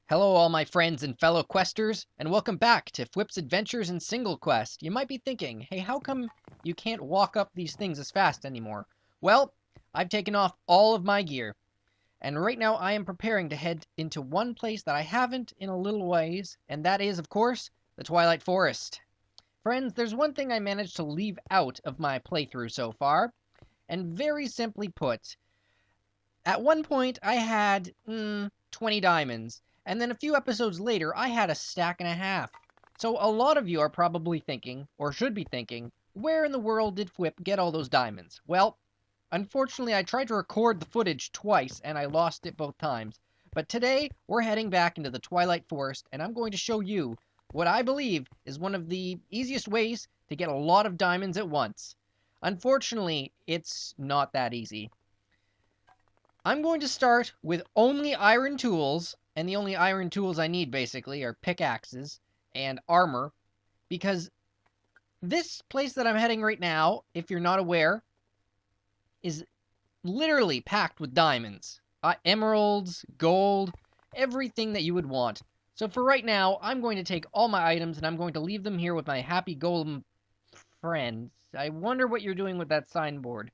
Hello, all my friends and fellow questers, and welcome back to Fwipp's Adventures in Single Quest. You might be thinking, hey, how come you can't walk up these things as fast anymore? Well, I've taken off all of my gear, and right now I am preparing to head into one place that I haven't in a little ways, and that is, of course, the Twilight Forest. Friends, there's one thing I managed to leave out of my playthrough so far, and very simply put, at one point I had 20 diamonds. And then a few episodes later, I had a stack and a half. So a lot of you are probably thinking, or should be thinking, where in the world did Fwipp get all those diamonds? Well, unfortunately, I tried to record the footage twice, and I lost it both times. But today, we're heading back into the Twilight Forest, and I'm going to show you what I believe is one of the easiest ways to get a lot of diamonds at once. Unfortunately, it's not that easy. I'm going to start with only iron tools, and the only iron tools I need, basically, are pickaxes and armor, because this place that I'm heading right now, if you're not aware, is literally packed with diamonds. Emeralds, gold, everything that you would want. So for right now, I'm going to take all my items, and I'm going to leave them here with my happy golem friends. I wonder what you're doing with that signboard.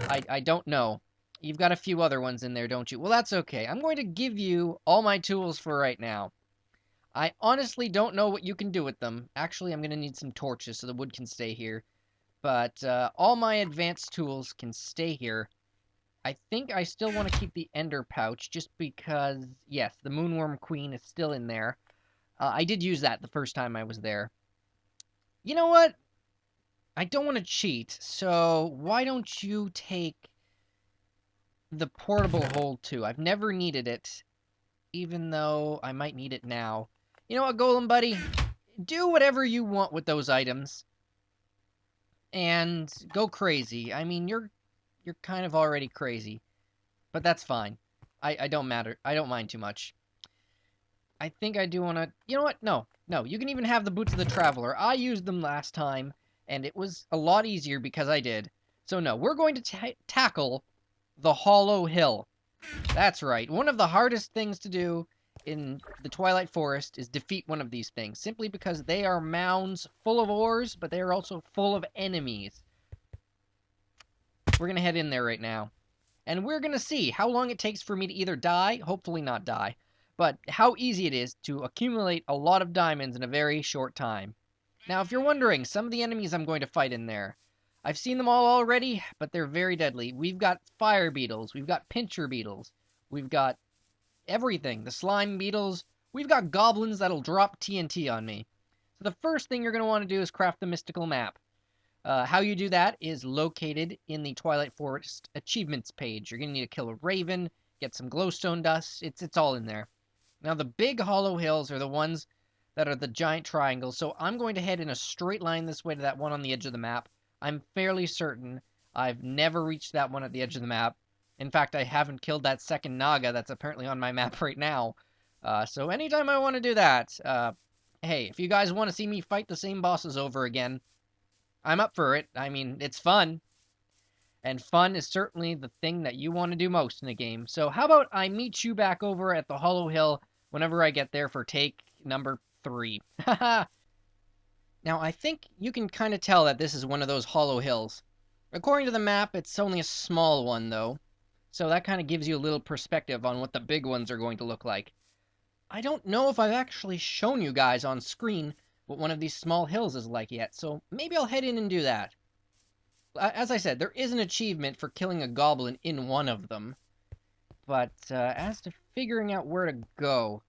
I don't know. You've got a few other ones in there, don't you? Well, that's okay. I'm going to give you all my tools for right now. I honestly don't know what you can do with them. Actually, I'm going to need some torches so the wood can stay here. But all my advanced tools can stay here. I think I still want to keep the ender pouch just because, yes, the moonworm queen is still in there. I did use that the first time I was there. You know what? I don't want to cheat, so why don't you take the portable hole too? I've never needed it, even though I might need it now. You know what, Golem buddy? Do whatever you want with those items. And go crazy. I mean, you're kind of already crazy. But that's fine. I don't matter. I don't mind too much. I think I do want to... You know what? No. You can even have the Boots of the Traveler. I used them last time, and it was a lot easier because I did. So no, we're going to tackle the Hollow Hill. That's right. One of the hardest things to do in the Twilight Forest is defeat one of these things, simply because they are mounds full of ores, but they are also full of enemies. We're going to head in there right now. And we're going to see how long it takes for me to either die, hopefully not die, but how easy it is to accumulate a lot of diamonds in a very short time. Now, if you're wondering, some of the enemies I'm going to fight in there, I've seen them all already, but they're very deadly. We've got fire beetles, we've got pincher beetles, we've got everything, the slime beetles, we've got goblins that'll drop TNT on me. So the first thing you're going to want to do is craft the mystical map. How you do that is located in the Twilight Forest achievements page. You're going to need to kill a raven, get some glowstone dust, it's all in there. Now the big hollow hills are the ones that are the giant triangles, so I'm going to head in a straight line this way to that one on the edge of the map. I'm fairly certain I've never reached that one at the edge of the map. In fact, I haven't killed that second Naga that's apparently on my map right now. So anytime I want to do that, hey, if you guys want to see me fight the same bosses over again, I'm up for it. I mean, it's fun. And fun is certainly the thing that you want to do most in a game. So how about I meet you back over at the Hollow Hill whenever I get there for take number 3. Haha! Now, I think you can kind of tell that this is one of those hollow hills. According to the map, it's only a small one, though. So that kind of gives you a little perspective on what the big ones are going to look like. I don't know if I've actually shown you guys on screen what one of these small hills is like yet, so maybe I'll head in and do that. As I said, there is an achievement for killing a goblin in one of them. But as to figuring out where to go,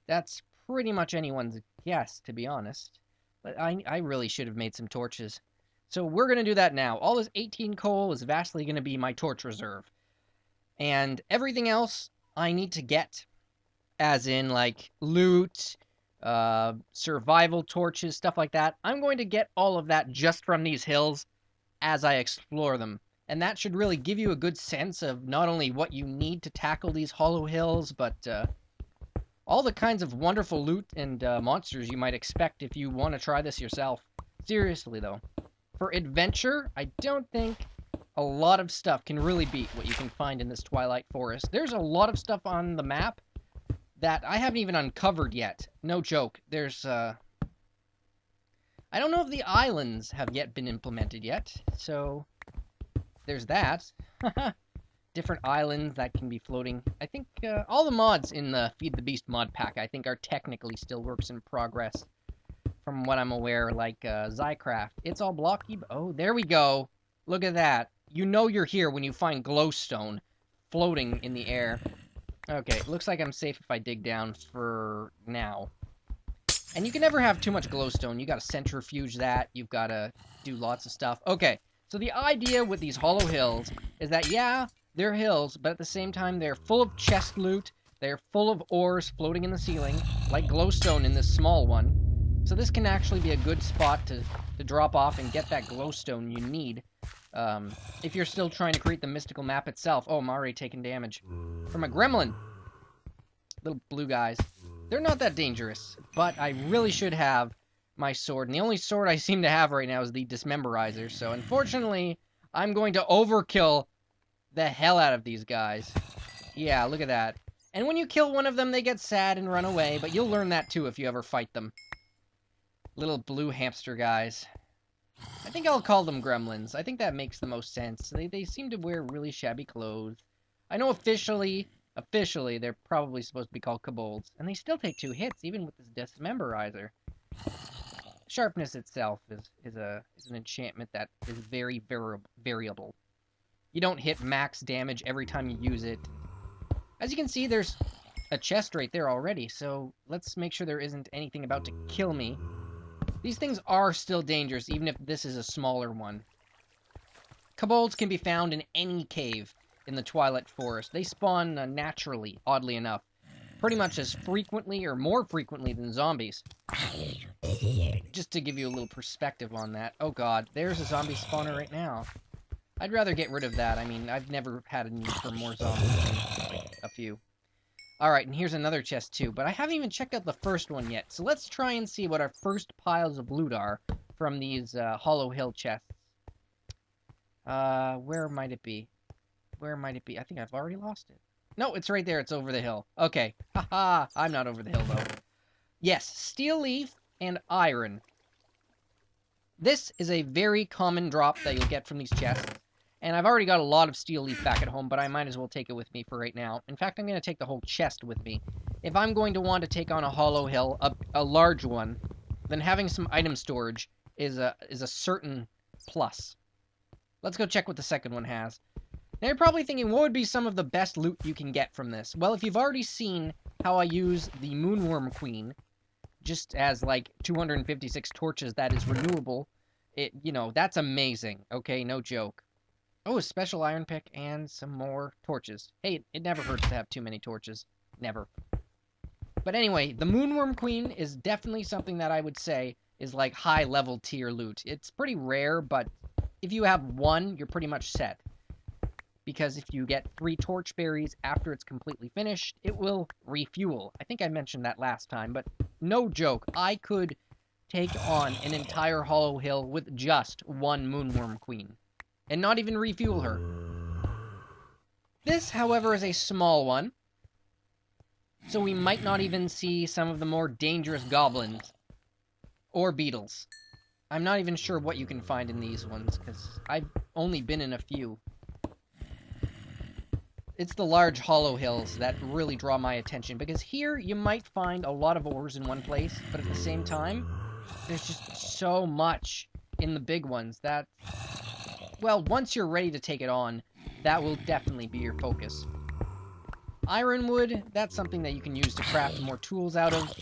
that's pretty much anyone's guess, to be honest. But I really should have made some torches. So we're going to do that now. All this 18 coal is vastly going to be my torch reserve. And everything else I need to get, as in like loot, survival torches, stuff like that, I'm going to get all of that just from these hills as I explore them. And that should really give you a good sense of not only what you need to tackle these hollow hills, but all the kinds of wonderful loot and monsters you might expect if you want to try this yourself. Seriously, though. For adventure, I don't think a lot of stuff can really beat what you can find in this Twilight Forest. There's a lot of stuff on the map that I haven't even uncovered yet. No joke. There's, I don't know if the islands have yet been implemented yet, so there's that. Different islands that can be floating. I think all the mods in the Feed the Beast mod pack, I think, are technically still works in progress. From what I'm aware, like Zycraft. It's all blocky. Oh, there we go. Look at that. You know you're here when you find glowstone floating in the air. Okay, looks like I'm safe if I dig down for now. And you can never have too much glowstone. You gotta centrifuge that. You've gotta do lots of stuff. Okay, so the idea with these hollow hills is that, yeah, they're hills, but at the same time, they're full of chest loot. They're full of ores floating in the ceiling, like glowstone in this small one. So this can actually be a good spot to drop off and get that glowstone you need. If you're still trying to create the mystical map itself. Oh, Mari taking damage from a gremlin. Little blue guys. They're not that dangerous, but I really should have my sword. And the only sword I seem to have right now is the Dismemberizer. So unfortunately, I'm going to overkill the hell out of these guys. Yeah, look at that. And when you kill one of them, they get sad and run away. But you'll learn that too if you ever fight them. Little blue hamster guys. I think I'll call them gremlins. I think that makes the most sense. They seem to wear really shabby clothes. I know officially, they're probably supposed to be called kobolds. And they still take 2 hits, even with this Dismemberizer. Sharpness itself is an enchantment that is very variable. You don't hit max damage every time you use it. As you can see, there's a chest right there already, so let's make sure there isn't anything about to kill me. These things are still dangerous, even if this is a smaller one. Kobolds can be found in any cave in the Twilight Forest. They spawn naturally, oddly enough. Pretty much as frequently or more frequently than zombies. Just to give you a little perspective on that. Oh god, there's a zombie spawner right now. I'd rather get rid of that. I mean, I've never had a need for more zombies than like a few. Alright, and here's another chest too, but I haven't even checked out the first one yet. So let's try and see what our first piles of loot are from these Hollow Hill chests. Where might it be? Where might it be? I think I've already lost it. No, it's right there. It's over the hill. Okay. Haha, I'm not over the hill though. Yes, steel leaf and iron. This is a very common drop that you'll get from these chests. And I've already got a lot of steel leaf back at home, but I might as well take it with me for right now. In fact, I'm going to take the whole chest with me. If I'm going to want to take on a hollow hill, a large one, then having some item storage is a certain plus. Let's go check what the second one has. Now you're probably thinking, what would be some of the best loot you can get from this? Well, if you've already seen how I use the Moonworm Queen, just as like 256 torches that is renewable, that's amazing. Okay, no joke. Oh, a special iron pick and some more torches. Hey, it never hurts to have too many torches. Never. But anyway, the Moonworm Queen is definitely something that I would say is like high-level tier loot. It's pretty rare, but if you have one, you're pretty much set. Because if you get 3 torch berries after it's completely finished, it will refuel. I think I mentioned that last time, but no joke. I could take on an entire Hollow Hill with just one Moonworm Queen. And not even refuel her. This, however, is a small one. So we might not even see some of the more dangerous goblins. Or beetles. I'm not even sure what you can find in these ones, because I've only been in a few. It's the large hollow hills that really draw my attention, because here you might find a lot of ores in one place, but at the same time, there's just so much in the big ones that... Well, once you're ready to take it on, that will definitely be your focus. Ironwood, that's something that you can use to craft more tools out of.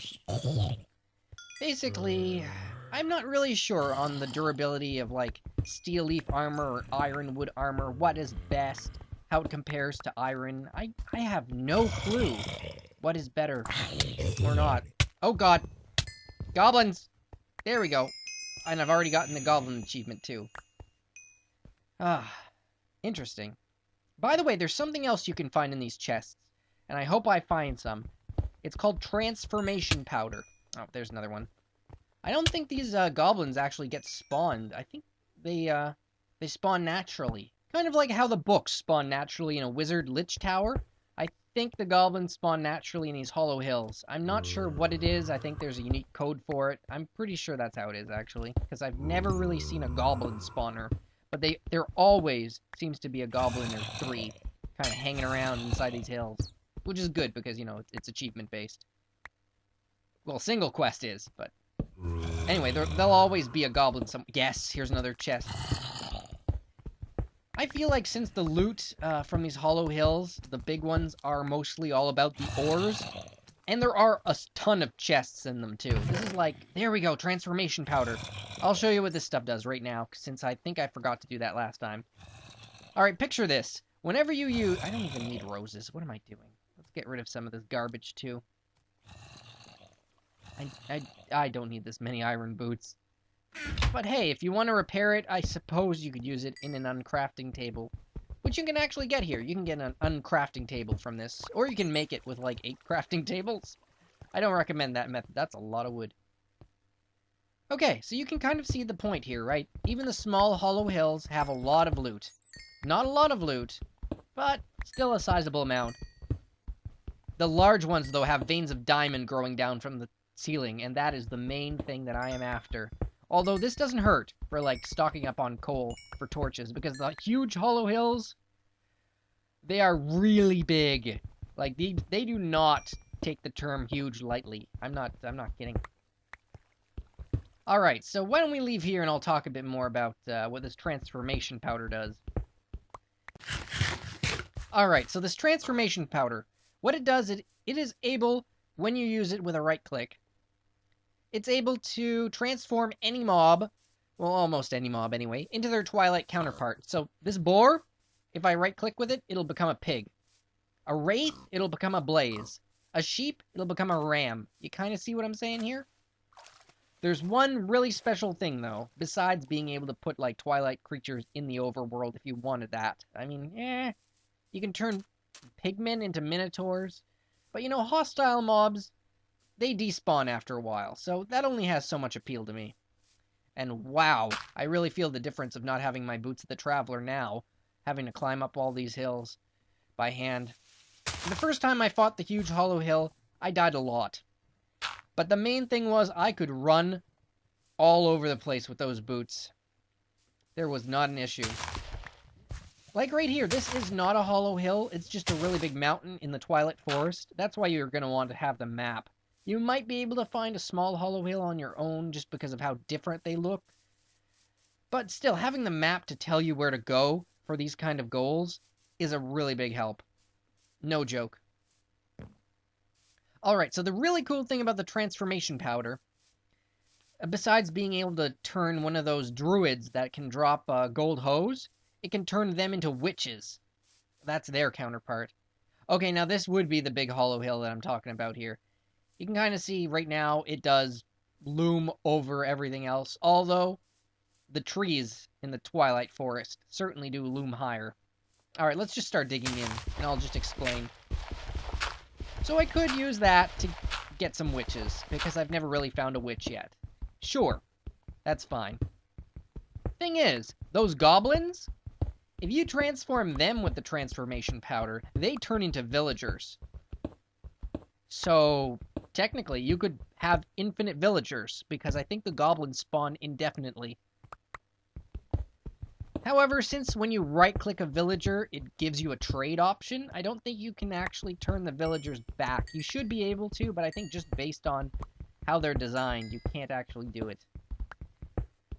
Basically, I'm not really sure on the durability of, like, steel leaf armor or ironwood armor, what is best, how it compares to iron. I have no clue what is better or not. Oh god! Goblins! There we go. And I've already gotten the goblin achievement, too. Ah, interesting. By the way, there's something else you can find in these chests, and I hope I find some. It's called transformation powder. Oh, there's another one. I don't think these goblins actually get spawned. I think they spawn naturally. Kind of like how the books spawn naturally in a wizard lich tower. I think the goblins spawn naturally in these hollow hills. I'm not sure what it is. I think there's a unique code for it. I'm pretty sure that's how it is, actually, because I've never really seen a goblin spawner. But there always seems to be a goblin or three kind of hanging around inside these hills, which is good because, you know, it's achievement-based. Well, single quest is, but anyway, there'll always be a goblin some. Yes, here's another chest. I feel like since the loot from these hollow hills, the big ones, are mostly all about the ores, and there are a ton of chests in them too. This is like, there we go, transformation powder. I'll show you what this stuff does right now, since I think I forgot to do that last time. Alright, picture this. Whenever you use... I don't even need roses. What am I doing? Let's get rid of some of this garbage too. I don't need this many iron boots. But hey, if you want to repair it, I suppose you could use it in an uncrafting table. Which you can actually get here. You can get an uncrafting table from this. Or you can make it with like 8 crafting tables. I don't recommend that method. That's a lot of wood. Okay, so you can kind of see the point here, right? Even the small hollow hills have a lot of loot. Not a lot of loot, but still a sizable amount. The large ones, though, have veins of diamond growing down from the ceiling, and that is the main thing that I am after. Although this doesn't hurt for, like, stocking up on coal for torches, because the huge hollow hills, they are really big. Like, they do not take the term huge lightly. I'm not kidding. Alright, so why don't we leave here and I'll talk a bit more about what this transformation powder does. Alright, so this transformation powder, what it does, it is able, when you use it with a right click, it's able to transform any mob, well, almost any mob anyway, into their Twilight counterpart. So this boar, if I right click with it, it'll become a pig. A wraith, it'll become a blaze. A sheep, it'll become a ram. You kind of see what I'm saying here? There's one really special thing, though, besides being able to put, like, Twilight creatures in the overworld if you wanted that. I mean, you can turn pigmen into minotaurs, but, you know, hostile mobs, they despawn after a while, so that only has so much appeal to me. And wow, I really feel the difference of not having my Boots of the Traveler now, having to climb up all these hills by hand. The first time I fought the huge hollow hill, I died a lot. But the main thing was I could run all over the place with those boots. There was not an issue. Like right here, this is not a hollow hill, it's just a really big mountain in the Twilight Forest. That's why you're going to want to have the map. You might be able to find a small hollow hill on your own just because of how different they look. But still, having the map to tell you where to go for these kind of goals is a really big help. No joke. Alright, so the really cool thing about the transformation powder, besides being able to turn one of those druids that can drop gold hose, it can turn them into witches. That's their counterpart. Okay, now this would be the big hollow hill that I'm talking about here. You can kind of see right now it does loom over everything else, although the trees in the Twilight Forest certainly do loom higher. Alright, let's just start digging in, and I'll just explain. So I could use that to get some witches, because I've never really found a witch yet. Sure, that's fine. Thing is, those goblins, if you transform them with the transformation powder, they turn into villagers. So, technically, you could have infinite villagers, because I think the goblins spawn indefinitely. However, since when you right-click a villager, it gives you a trade option, I don't think you can actually turn the villagers back. You should be able to, but I think just based on how they're designed, you can't actually do it.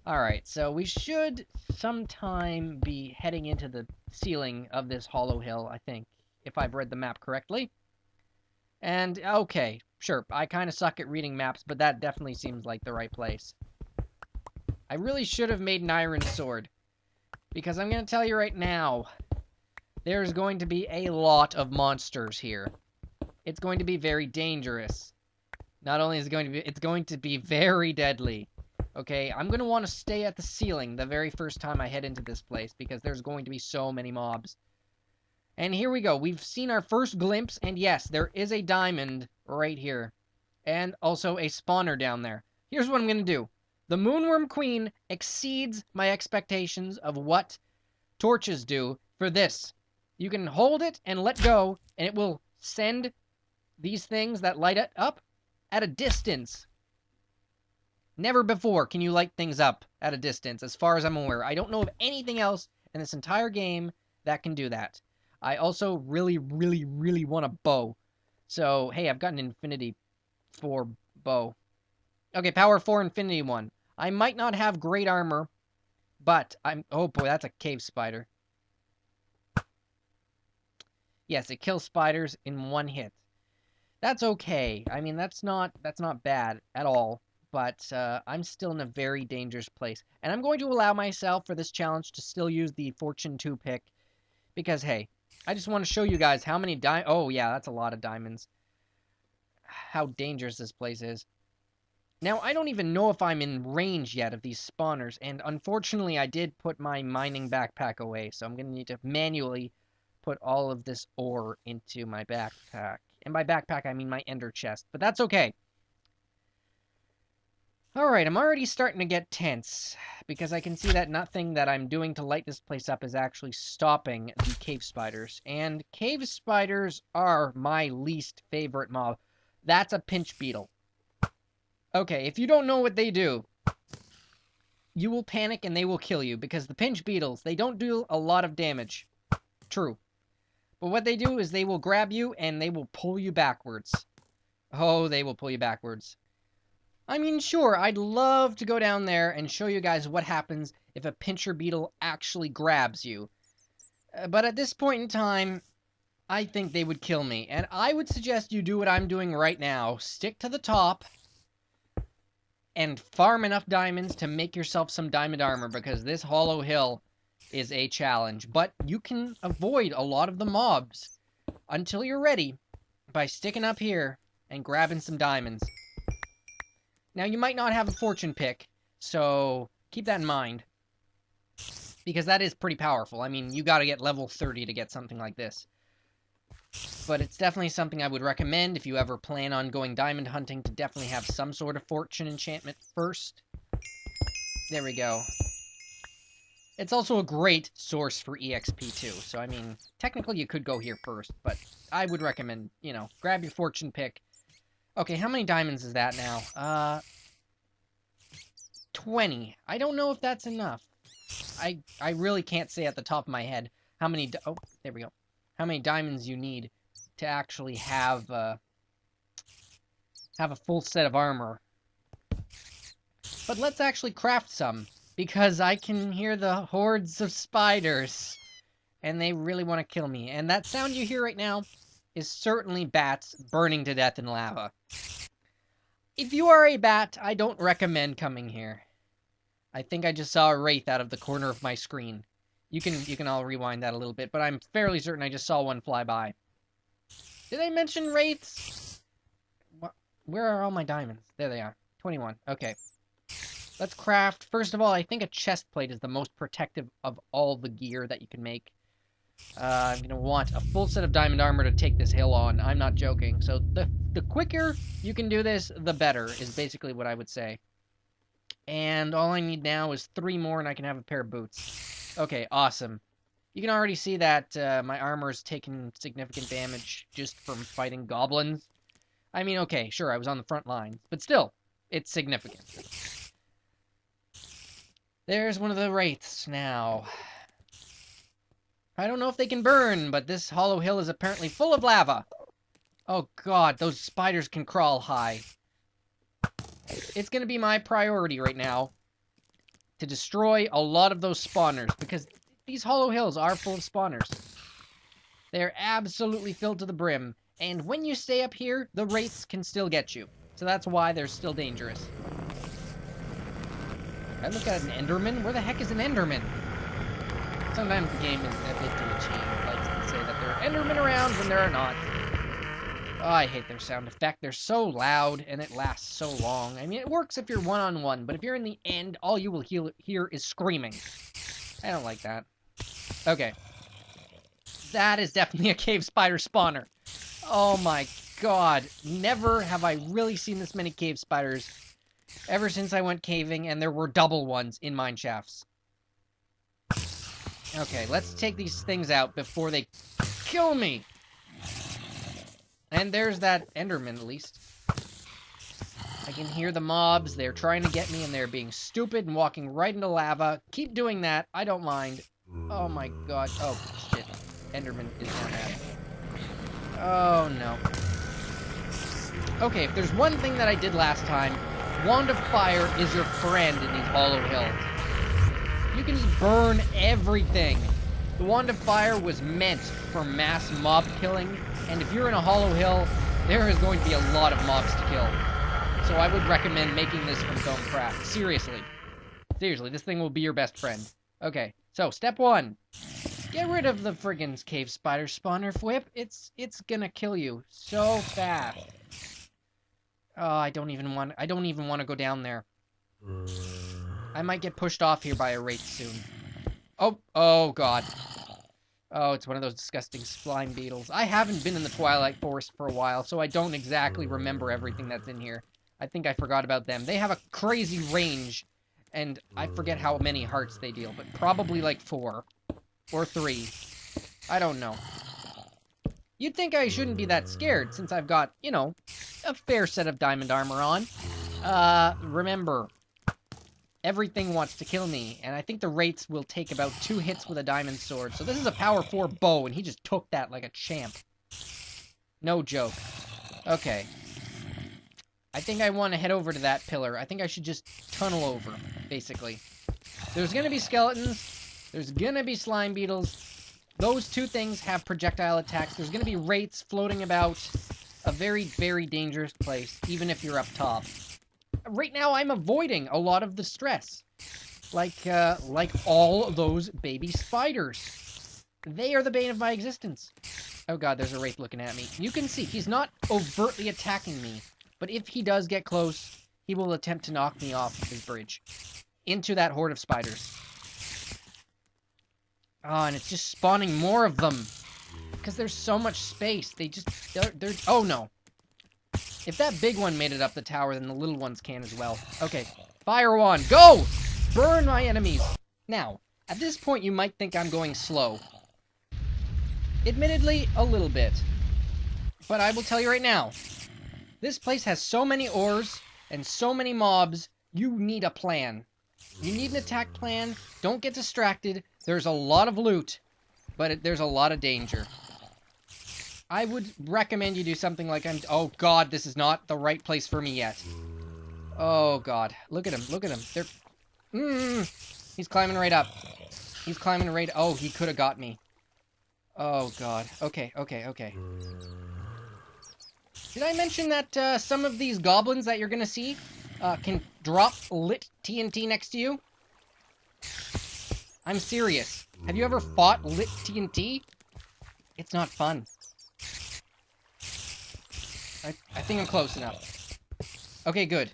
Alright, so we should sometime be heading into the ceiling of this hollow hill, I think, if I've read the map correctly. And, okay, sure, I kind of suck at reading maps, but that definitely seems like the right place. I really should have made an iron sword. Because I'm going to tell you right now, there's going to be a lot of monsters here. It's going to be very dangerous. Not only is it going to be, it's going to be very deadly. Okay, I'm going to want to stay at the ceiling the very first time I head into this place, because there's going to be so many mobs. And here we go. We've seen our first glimpse, and yes, there is a diamond right here. And also a spawner down there. Here's what I'm going to do. The Moonworm Queen exceeds my expectations of what torches do for this. You can hold it and let go, and it will send these things that light it up at a distance. Never before can you light things up at a distance, as far as I'm aware. I don't know of anything else in this entire game that can do that. I also really, really, really want a bow. So, hey, I've got an Infinity 4 bow. Okay, Power 4 Infinity 1. I might not have great armor, but I'm... Oh boy, that's a cave spider. Yes, it kills spiders in one hit. That's okay. I mean, that's not bad at all. But I'm still in a very dangerous place. And I'm going to allow myself for this challenge to still use the Fortune 2 pick. Because, hey, I just want to show you guys how many Oh, yeah, that's a lot of diamonds. How dangerous this place is. Now, I don't even know if I'm in range yet of these spawners. And unfortunately, I did put my mining backpack away. So I'm going to need to manually put all of this ore into my backpack. And by backpack, I mean my ender chest. But that's okay. Alright, I'm already starting to get tense, because I can see that nothing that I'm doing to light this place up is actually stopping the cave spiders. And cave spiders are my least favorite mob. That's a pinch beetle. Okay, if you don't know what they do, you will panic and they will kill you, because the pinch beetles, they don't do a lot of damage. True. But what they do is they will grab you and they will pull you backwards. Oh, they will pull you backwards. I mean, sure, I'd love to go down there and show you guys what happens if a pincher beetle actually grabs you. But at this point in time, I think they would kill me. And I would suggest you do what I'm doing right now. Stick to the top and farm enough diamonds to make yourself some diamond armor, because this hollow hill is a challenge. But you can avoid a lot of the mobs until you're ready by sticking up here and grabbing some diamonds. Now, you might not have a fortune pick, so keep that in mind, because that is pretty powerful. I mean, you gotta get level 30 to get something like this. But it's definitely something I would recommend if you ever plan on going diamond hunting, to definitely have some sort of fortune enchantment first. There we go. It's also a great source for EXP too, so I mean, technically you could go here first, but I would recommend, you know, grab your fortune pick. Okay, how many diamonds is that now? 20. I don't know if that's enough. I really can't say at the top of my head how many... Oh, there we go. How many diamonds you need to actually have a full set of armor. But let's actually craft some, because I can hear the hordes of spiders, and they really want to kill me. And that sound you hear right now is certainly bats burning to death in lava. If you are a bat, I don't recommend coming here. I think I just saw a wraith out of the corner of my screen. You can all rewind that a little bit, but I'm fairly certain I just saw one fly by. Did I mention wraiths? Where are all my diamonds? There they are. 21. Okay. Let's craft. First of all, I think a chest plate is the most protective of all the gear that you can make. I'm going to want a full set of diamond armor to take this hill on. I'm not joking. So the quicker you can do this, the better, is basically what I would say. And all I need now is 3 more and I can have a pair of boots. Okay, awesome. You can already see that my armor's taken significant damage just from fighting goblins. I mean, okay, sure, I was on the front line, but still, it's significant. There's one of the wraiths now. I don't know if they can burn, but this hollow hill is apparently full of lava. Oh god, those spiders can crawl high. It's going to be my priority right now to destroy a lot of those spawners, because these hollow hills are full of spawners. They're absolutely filled to the brim, and when you stay up here, the wraiths can still get you. So that's why they're still dangerous. I look at an enderman? Where the heck is an enderman? Sometimes the game is a bit glitchy. It likes to say that there are endermen around when there are not. Oh, I hate their sound effect. They're so loud, and it lasts so long. I mean, it works if you're one-on-one, but if you're in the end, all you will hear is screaming. I don't like that. Okay. That is definitely a cave spider spawner. Oh my god. Never have I really seen this many cave spiders ever since I went caving, and there were double ones in mine shafts. Okay, let's take these things out before they kill me. And there's that Enderman, at least. I can hear the mobs. They're trying to get me, and they're being stupid and walking right into lava. Keep doing that. I don't mind. Oh, my God. Oh, shit. Enderman is not mad. Oh, no. Okay, if there's one thing that I did last time, Wand of Fire is your friend in these hollow hills. You can just burn everything. The Wand of Fire was meant for mass mob killing, and if you're in a hollow hill, there is going to be a lot of mobs to kill. So I would recommend making this from Stone Craft. Seriously. Seriously, this thing will be your best friend. Okay, so step 1. Get rid of the friggin' cave spider spawner, Fwipp. It's gonna kill you so fast. Oh, I don't even want to go down there. I might get pushed off here by a wraith soon. Oh god. Oh, it's one of those disgusting slime beetles. I haven't been in the Twilight Forest for a while, so I don't exactly remember everything that's in here. I think I forgot about them. They have a crazy range, and I forget how many hearts they deal, but probably like 4. Or 3. I don't know. You'd think I shouldn't be that scared, since I've got, you know, a fair set of diamond armor on. Remember, everything wants to kill me, and I think the wraiths will take about 2 hits with a diamond sword. So this is a power 4 bow, and he just took that like a champ. No joke. Okay. I think I want to head over to that pillar. I think I should just tunnel over, basically. There's gonna be skeletons. There's gonna be slime beetles. Those 2 things have projectile attacks. There's gonna be wraiths floating about. A very, very dangerous place, even if you're up top. Right now, I'm avoiding a lot of the stress. Like all those baby spiders. They are the bane of my existence. Oh god, there's a wraith looking at me. You can see, he's not overtly attacking me. But if he does get close, he will attempt to knock me off his bridge. Into that horde of spiders. Oh, and it's just spawning more of them. Because there's so much space. They're oh no. If that big one made it up the tower, then the little ones can as well. Okay, fire wand, go! Burn my enemies. Now, at this point you might think I'm going slow. Admittedly, a little bit. But I will tell you right now, this place has so many ores and so many mobs, you need a plan. You need an attack plan. Don't get distracted. There's a lot of loot, but there's a lot of danger. I would recommend you do something like oh god, this is not the right place for me yet. Oh god, look at him, look at him. He's climbing right up. He's climbing right. Oh, he could have got me. Oh god. Okay. Did I mention that some of these goblins that you're gonna see can drop lit TNT next to you? I'm serious. Have you ever fought lit TNT? It's not fun. I think I'm close enough. Okay, good.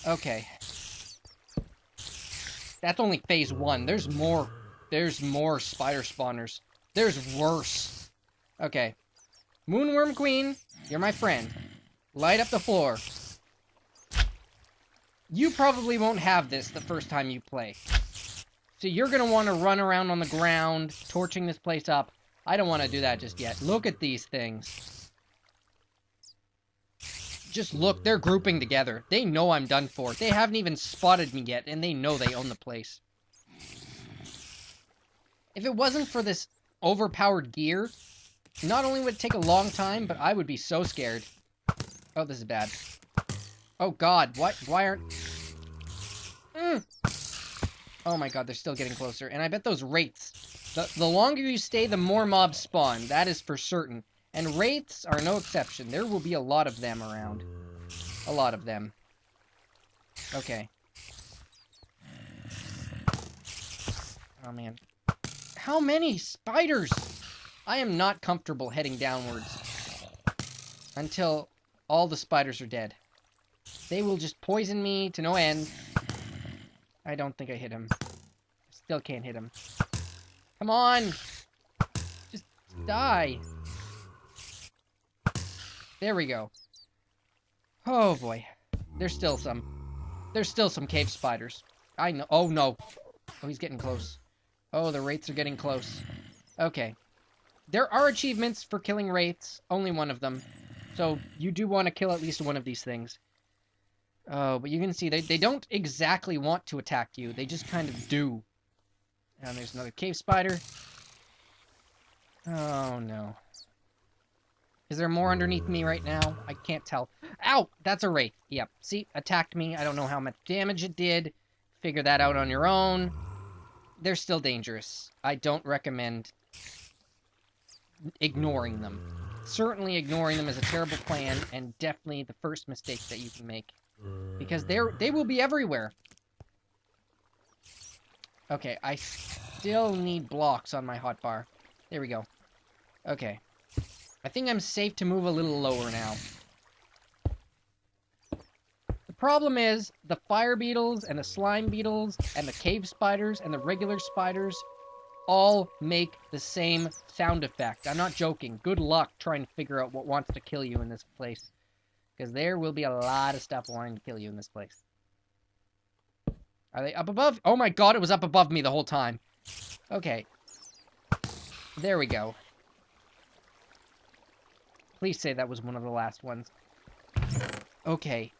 Okay. That's only phase 1. There's more spider spawners. There's worse. Okay. Moonworm Queen, you're my friend. Light up the floor. You probably won't have this the first time you play. So you're gonna want to run around on the ground, torching this place up. I don't want to do that just yet. Look at these things. Just look, they're grouping together. They know I'm done for. They haven't even spotted me yet, and they know they own the place. If it wasn't for this overpowered gear, not only would it take a long time, but I would be so scared. Oh, this is bad. Oh god, why aren't... Oh my god, they're still getting closer. And I bet those wraiths, the longer you stay, the more mobs spawn. That is for certain. And wraiths are no exception. There will be a lot of them around. A lot of them. Okay. Oh man. How many spiders? I am not comfortable heading downwards until all the spiders are dead. They will just poison me to no end. I don't think I hit him. Still can't hit him. Come on! Just die. There we go. Oh boy. There's still some cave spiders. I know. Oh no. Oh, he's getting close. Oh, the wraiths are getting close. Okay. There are achievements for killing wraiths. Only one of them. So you do want to kill at least one of these things. Oh, but you can see they don't exactly want to attack you. They just kind of do. And there's another cave spider. Oh, no. Is there more underneath me right now? I can't tell. Ow! That's a wraith. Yep. See? Attacked me. I don't know how much damage it did. Figure that out on your own. They're still dangerous. I don't recommend ignoring them. Certainly ignoring them is a terrible plan, and definitely the first mistake that you can make. Because they will be everywhere. Okay, I still need blocks on my hotbar. There we go. Okay. I think I'm safe to move a little lower now. The problem is, the fire beetles, and the slime beetles, and the cave spiders, and the regular spiders all make the same sound effect. I'm not joking. Good luck trying to figure out what wants to kill you in this place. Because there will be a lot of stuff wanting to kill you in this place. Are they up above? Oh my god, it was up above me the whole time. Okay. There we go. Please say that was one of the last ones. Okay.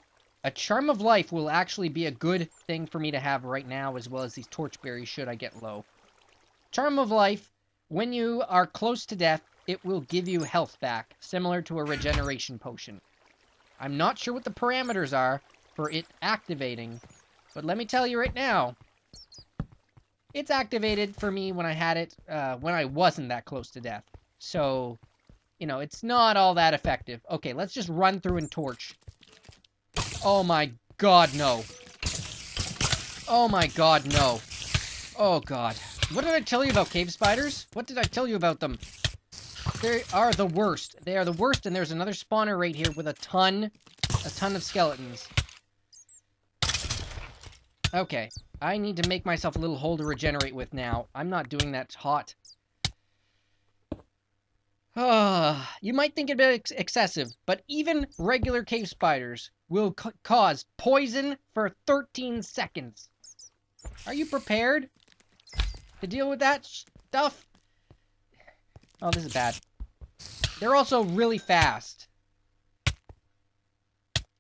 A charm of life will actually be a good thing for me to have right now, as well as these torchberries should I get low. Charm of life, when you are close to death, it will give you health back, similar to a regeneration potion. I'm not sure what the parameters are for it activating, but let me tell you right now, it's activated for me when I had it, when I wasn't that close to death. So, you know, it's not all that effective. Okay, let's just run through and torch. Oh my god, no. Oh my god, no. Oh god. What did I tell you about cave spiders? What did I tell you about them? They are the worst. They are the worst, and there's another spawner right here with a ton of skeletons. Okay. I need to make myself a little hole to regenerate with now. I'm not doing that hot. You might think it a bit excessive, but even regular cave spiders will cause poison for 13 seconds. Are you prepared to deal with that stuff? Oh, this is bad. They're also really fast.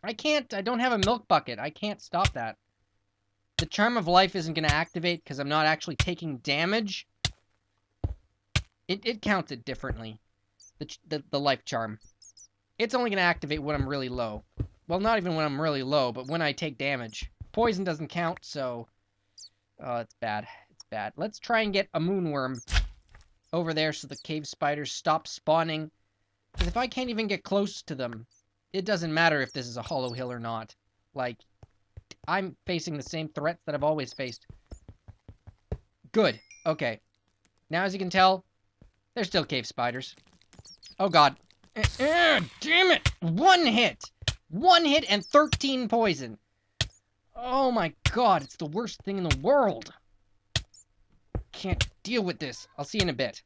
I don't have a milk bucket. I can't stop that. The charm of life isn't going to activate because I'm not actually taking damage. It counts it differently. The life charm. It's only going to activate when I'm really low. Well, not even when I'm really low, but when I take damage. Poison doesn't count, so... Oh, it's bad. It's bad. Let's try and get a moonworm over there so the cave spiders stop spawning. Because if I can't even get close to them, it doesn't matter if this is a hollow hill or not. Like, I'm facing the same threats that I've always faced. Good. Okay. Now, as you can tell, they're still cave spiders. Oh, God. Damn it! One hit! One hit and 13 poison. Oh, my God. It's the worst thing in the world. Can't deal with this. I'll see you in a bit.